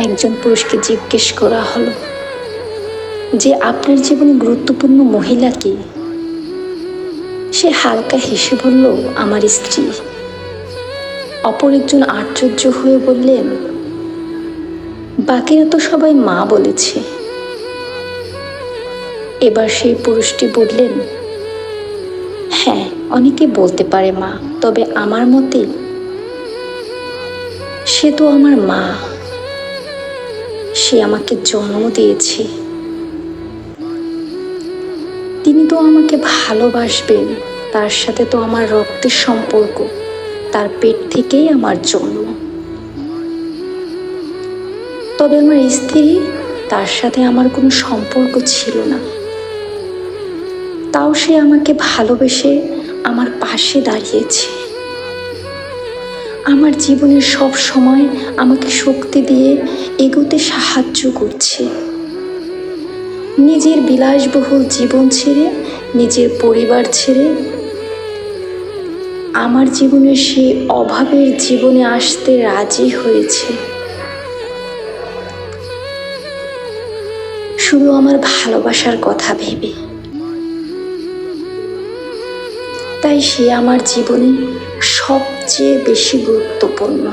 একজন পুরুষকে জিজ্ঞেস করা হলো যে আপনার জীবনে গুরুত্বপূর্ণ মহিলা কে? সে হালকা হেসে বলল, আমার স্ত্রী। অপর একজন আশ্চর্য হয়ে বললেন, বাকিরা তো সবাই মা বলেছে। এবার সেই পুরুষটি বললেন, হ্যাঁ, অনেকে বলতে পারে মা, তবে আমার মতে সে তো আমার মা। সে আমাকে জন্ম দিয়েছে, তিনি তো আমাকে ভালোবাসবেন, তার সাথে তো আমার রক্তের সম্পর্ক, তার পেট থেকেই আমার জন্ম। তবে আমার স্ত্রী, তার সাথে আমার কোনো সম্পর্ক ছিল না, তাও সে আমাকে ভালোবেসে আমার পাশে দাঁড়িয়েছে। আমার জীবনের সব সময় আমাকে শক্তি দিয়ে এগোতে সাহায্য করছে। নিজের বিলাসবহুল জীবন ছেড়ে, নিজের পরিবার ছেড়ে আমার জীবনের সেই অভাবের জীবনে আসতে রাজি হয়েছে, শুধু আমার ভালোবাসার কথা ভেবে। তাই সে আমার জীবনে সবচেয়ে বেশি গুরুত্বপূর্ণ।